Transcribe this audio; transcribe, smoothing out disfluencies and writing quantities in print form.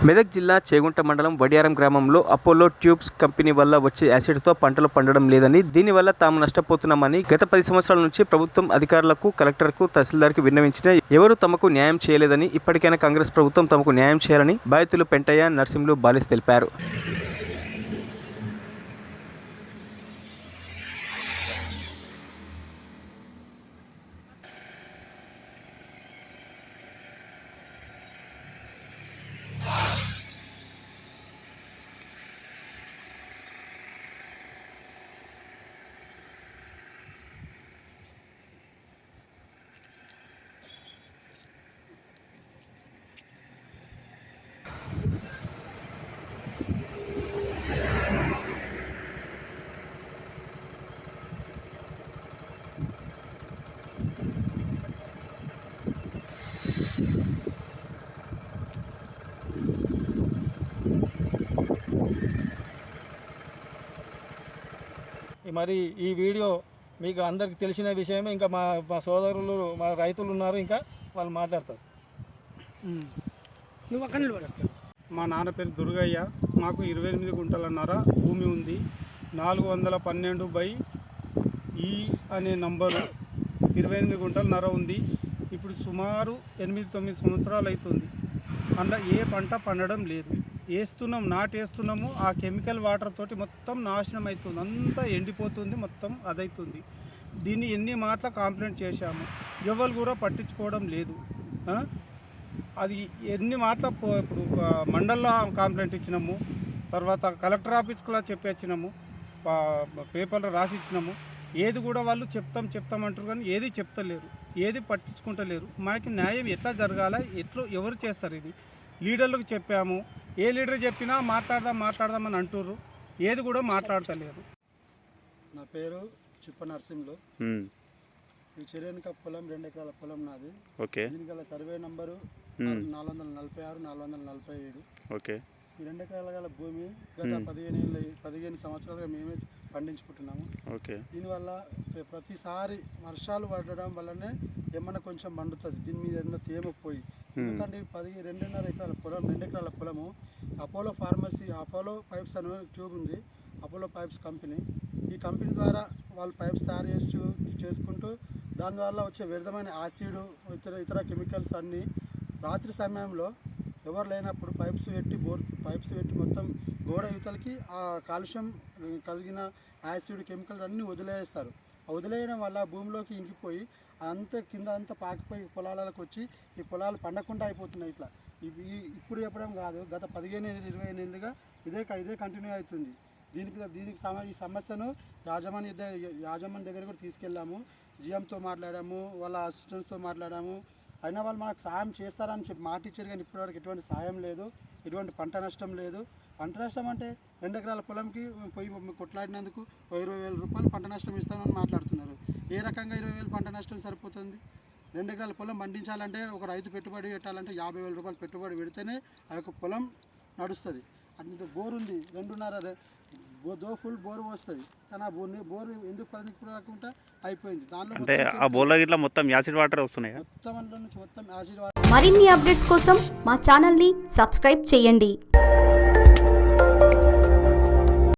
మెదక్ జిల్లా చేగుంట మండలం వడియారం గ్రామంలో అపోలో ట్యూబ్స్ కంపెనీ వల్ల వచ్చే యాసిడ్తో పంటలు పండడం లేదని, దీనివల్ల తాము నష్టపోతున్నామని గత 10 సంవత్సరాల నుంచి ప్రభుత్వం అధికారులకు, కలెక్టర్కు, తహసీల్దార్కు విన్నవించినా ఎవరూ తమకు న్యాయం చేయలేదని, ఇప్పటికైనా కాంగ్రెస్ ప్రభుత్వం తమకు న్యాయం చేయాలని బాధితులు పెంటయ్య, నర్సింలు, బాలిస్ తెలిపారు. మరి ఈ వీడియో మీకు అందరికి తెలిసిన విషయమే. ఇంకా మా సోదరులు, మా రైతులు ఉన్నారు, ఇంకా వాళ్ళు మాట్లాడతారు. మా నాన్న పేరు దుర్గయ్య. మాకు 28 గుంటలన్నర భూమి ఉంది. 412/E అనే నంబరు 28 గుంటలన్నర ఉంది. ఇప్పుడు సుమారు 8-9 సంవత్సరాలు అవుతుంది. అందులో ఏ పంట పండడం లేదు. నాటేస్తున్నాము, ఆ కెమికల్ వాటర్ తోటి మొత్తం నాశనం అవుతుంది, అంతా ఎండిపోతుంది, మొత్తం అదవుతుంది. దీన్ని ఎన్ని మాటల కంప్లైంట్ చేశాము, ఎవరు కూడా పట్టించుకోవడం లేదు. అది ఎన్ని మాటల ఇప్పుడు మండల్లో కంప్లైంట్ ఇచ్చినాము, తర్వాత కలెక్టర్ ఆఫీస్కి చెప్పిచ్చినాము, పేపర్లో రాసి ఇచ్చినాము. ఏది కూడా వాళ్ళు చెప్తామంటారు కానీ ఏది చెప్తలేరు, ఏది పట్టించుకుంటలేరు. మాకు న్యాయం ఎట్లా జరగాల, ఎవరు చేస్తారు? ఇది లీడర్లకు చెప్పాము, ఏ లీడర్ చెప్పినా మాట్లాడదామని అంటుర్రు, ఏది కూడా మాట్లాడతలేరు. నా పేరు చిప్ప నర్సింలు. ఈ చెరేనిక పొలం 2 ఎకరాల పొలం నాది. దీనికల సర్వే నంబరు 446, 447. ఈ 2 ఎకరాల గల భూమి గత 15 సంవత్సరాలుగా మేమే పండించుకుంటున్నాము. దీనివల్ల ప్రతిసారి వర్షాలు పడడం వల్లనే ఏమన్నా కొంచెం మండుతుంది, దీని మీద ఏమన్నా తేమ పోయి. ఎందుకంటే 2.5 ఎకరాల పొలం, 2 ఎకరాల పొలము అపోలో ఫార్మసీ, అపోలో పైప్స్ అనే ట్యూబ్ ఉంది, అపోలో పైప్స్ కంపెనీ. ఈ కంపెనీ ద్వారా వాళ్ళు పైప్స్ తయారు చేసుకుంటూ దాని ద్వారా వచ్చే వ్యర్థమైన యాసిడ్, ఇతర కెమికల్స్ అన్నీ రాత్రి సమయంలో ఎవరు లేనప్పుడు పైప్స్ పెట్టి మొత్తం గోడ యువతలకి ఆ కాలుష్యం కలిగిన యాసిడ్, కెమికల్స్ అన్నీ వదిలేస్తారు. ఆ వదిలేయడం వల్ల భూమిలోకి ఇంకిపోయి కింద అంతా పాకిపోయి పొలాలకు వచ్చి ఈ పొలాలు పండకుండా అయిపోతున్నాయి. ఇట్లా ఇప్పుడు చెప్పడం కాదు, గత 15-20 ఏళ్ళుగా ఇదే కంటిన్యూ అవుతుంది. దీనికి ఈ సమస్యను యాజమాన్య దగ్గర కూడా తీసుకెళ్ళాము, జిఎంతో మాట్లాడాము, వాళ్ళ అసిస్టెంట్స్తో మాట్లాడాము. అయినా వాళ్ళు మనకు సాయం చేస్తారని చెప్పి మాట ఇచ్చారు, కానీ ఇప్పటివరకు ఎటువంటి సాయం లేదు, ఎటువంటి పంట నష్టం లేదు. పంట నష్టం అంటే 2 ఎకరాల పొలంకి పోయి కొట్లాడినందుకు 20,000 రూపాయలు పంట నష్టం ఇస్తామని మాట్లాడుతున్నారు. ఏ రకంగా 20,000 పంట నష్టం సరిపోతుంది? 2 ఎకరాల పొలం పండించాలంటే ఒక రైతు పెట్టుబడి పెట్టాలంటే 50,000 రూపాయలు పెట్టుబడి పెడితేనే ఆ యొక్క పొలం నడుస్తుంది. అంటే బోర్ ఉంది, 2.5 ఫుల్ బోర్ వస్తుంది, కానీ ఆ బోర్ ఎందుకు పనికిరాకుండా అయిపోయింది. దానిలో అంటే ఆ బోర్లో ఇట్లా మొత్తం యాసిడ్ వాటర్ వస్తున్నాయి, మొత్తం అందులో నుంచి మొత్తం యాసిడ్ వాటర్. మరిన్ని అప్డేట్స్ కోసం మా ఛానల్ని సబ్స్క్రైబ్ చేయండి.